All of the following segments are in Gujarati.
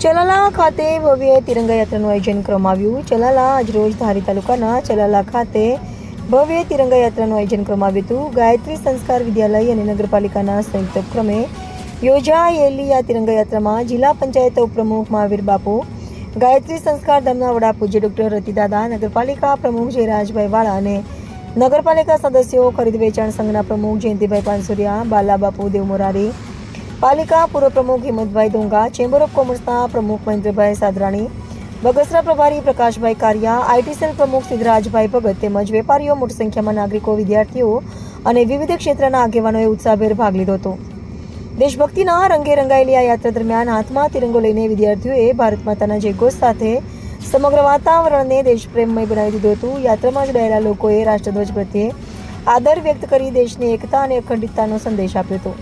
ચલાલા ખાતે ભવ્ય તિરંગા યાત્રાનું આયોજન કરવામાં આવ્યું. ચલાલા આજરોજ ધારી તાલુકાના ચલાલા ખાતે ભવ્ય તિરંગા યાત્રાનું આયોજન કરવામાં આવ્યું હતું. ગાયત્રી સંસ્કાર વિદ્યાલય અને નગરપાલિકાના સંયુક્ત ઉપક્રમે યોજાયેલી આ તિરંગા યાત્રામાં જિલ્લા પંચાયત ઉપપ્રમુખ મહાવીર બાપુ, ગાયત્રી સંસ્કાર ધામના વડા પૂજ્ય ડોક્ટર રતિદાદા, નગરપાલિકા પ્રમુખ જયરાજભાઈ વાળા અને નગરપાલિકા સદસ્યો, ખરીદ વેચાણ સંઘના પ્રમુખ જયંતિભાઈ પાનસુરિયા, બાલા બાપુ દેવમોરારી, પાલિકા પૂર્વ પ્રમુખ હિંમતભાઈ દોંગા, ચેમ્બર ઓફ કોમર્સના પ્રમુખ મહેન્દ્રભાઈ સાદરાણી, બગસરા પ્રભારી પ્રકાશભાઈ કારિયા, આઈટી સેલ પ્રમુખ સિદ્ધરાજભાઈ ભગત તેમજ વેપારીઓ, મોટી સંખ્યામાં નાગરિકો, વિદ્યાર્થીઓ અને વિવિધ ક્ષેત્રના આગેવાનોએ ઉત્સાહભેર ભાગ લીધો હતો. દેશભક્તિના રંગે રંગાયેલી આ યાત્રા દરમિયાન હાથમાં તિરંગો લઈને વિદ્યાર્થીઓએ ભારત માતાના જયઘોષ સાથે સમગ્ર વાતાવરણને દેશપ્રેમમય બનાવી દીધું હતું. યાત્રામાં જોડાયેલા લોકોએ રાષ્ટ્રધ્વજ પ્રત્યે આદર વ્યક્ત કરી દેશની એકતા અને અખંડિતતાનો સંદેશ આપ્યો હતો.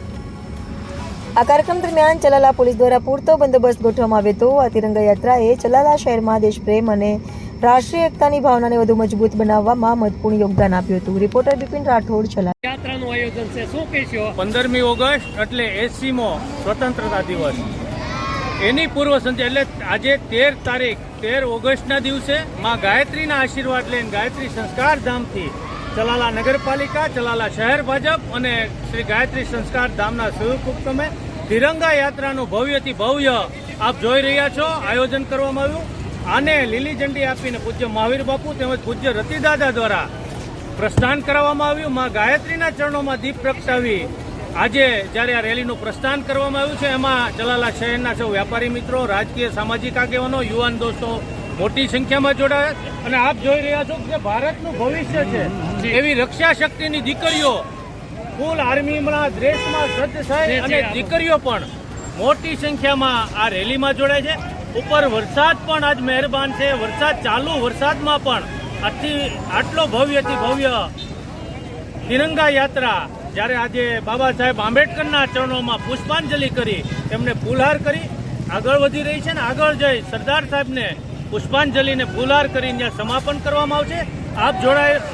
આ કાર્યક્રમ દરમિયાન ચલાલા પોલીસ દ્વારા પૂરતો બંદોબસ્ત ગોઠવવામાં આવ્યો હતો. આ તિરંગા યાત્રાએ ચલાલા શહેરમાં દેશપ્રેમ અને રાષ્ટ્રીય એકતાની ભાવનાને વધુ મજબૂત બનાવવામાં મહત્વપૂર્ણ યોગદાન આપ્યું હતું. રિપોર્ટર બિપિન રાઠોડ, ચલાલા. યાત્રાનું આયોજન છે, શું કહેશો? 15મી ઓગસ્ટ એટલે 80મો સ્વતંત્રતા દિવસ. એની પૂર્વ સંધ્યા એટલે આજે 13 ઓગસ્ટના દિવસે માં ગાયત્રીના આશીર્વાદ લઈને ગાયત્રી સંસ્કાર ધામથી ચલાલા નગરપાલિકા, ચલાલા શહેર ભાજપ અને શ્રી ગાયત્રી સંસ્કાર ધામના સંયુક્ત ઉપક્રમે તિરંગા યાત્રાનું ભવ્યથી ભવ્ય આપ જોઈ રહ્યા છો આયોજન કરવામાં આવ્યું. આને લીલી ઝંડી આપીને પૂજ્ય મહાવીર બાપુ તેમજ પૂજ્ય રતિદાદા દ્વારા પ્રસ્થાન કરાવવામાં આવ્યું. માં ગાયત્રીના ચરણોમાં દીપ પ્રગટાવી આજે જ્યારે આ રેલીનું પ્રસ્થાન કરવામાં આવ્યું છે, એમાં ચલાલા શહેરના સૌ વ્યાપારી મિત્રો, રાજકીય સામાજિક આગેવાનો, યુવાન દોસ્તો મોટી સંખ્યામાં જોડાયા. અને આપ જોઈ રહ્યા છો કે ભારતનું ભવિષ્ય છે એવી રક્ષા શક્તિની દીકરીઓ ફૂલ આર્મીમાં ડ્રેસમાં સજ્જ થાય અને દીકરીઓ પણ મોટી સંખ્યામાં આ રેલીમાં જોડાય છે. ઉપર વરસાદ પણ આજ મહેરબાન છે. ચાલુ વરસાદમાં પણ આટલો ભવ્યથી ભવ્ય તિરંગા યાત્રા જ્યારે આજે બાબા સાહેબ આંબેડકરના ચરણોમાં પુષ્પાંજલિ કરી તેમને ફૂલહાર કરી આગળ વધી રહી છે. ને આગળ જઈ સરદાર સાહેબને પુષ્પાંજલિને ફૂલહાર કરીને ત્યાં સમાપન કરવામાં આવશે. આપ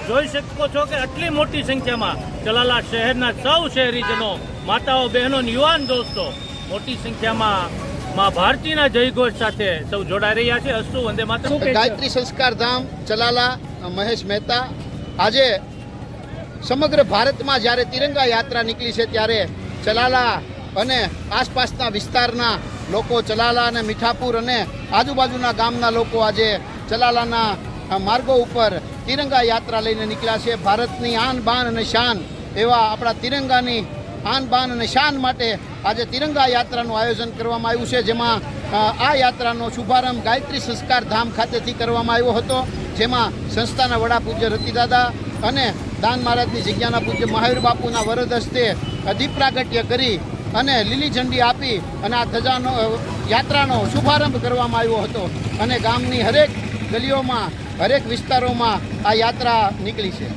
જોઈ શકો છો કે આટલી મોટી સંખ્યામાં ચલાલા શહેરના સૌ શહેરીજનો, માતાઓ, બહેનો, યુવાન દોસ્તો મોટી સંખ્યામાં માં ભારતીના જયઘોષ સાથે સૌ જોડાઈ રહ્યા છે. અસ્તુ વંદે માતરમ. ગાયત્રી સંસ્કાર ધામ ચલાલા મહેશ મહેતા, આજે સમગ્ર ભારતમાં જ્યારે તિરંગા યાત્રા નીકળી છે ત્યારે ચલાલા અને આસપાસના વિસ્તારના લોકો, ચલાલા અને મીઠાપુર અને આજુબાજુના ગામના લોકો આજે ચલાલાના માર્ગો ઉપર તિરંગા યાત્રા લઈને નીકળ્યા છે. ભારતની આન બાન અને શાન એવા આપણા તિરંગાની આન બાન અને શાન માટે આજે તિરંગા યાત્રાનું આયોજન કરવામાં આવ્યું છે, જેમાં આ યાત્રાનો શુભારંભ ગાયત્રી સંસ્કાર ધામ ખાતેથી કરવામાં આવ્યો હતો, જેમાં સંસ્થાના વડા પૂજ્ય રતિદાદા અને દાન મહારાજની જગ્યાના પૂજ્ય મહાવીર બાપુના વરદ હસ્તે દીપ પ્રાગટ્ય કરી અને લીલી ઝંડી આપી અને આ ધજાનો યાત્રાનો શુભારંભ કરવામાં આવ્યો હતો. અને ગામની હરેક ગલીઓમાં, હરેક વિસ્તારોમાં આ યાત્રા નીકળી છે.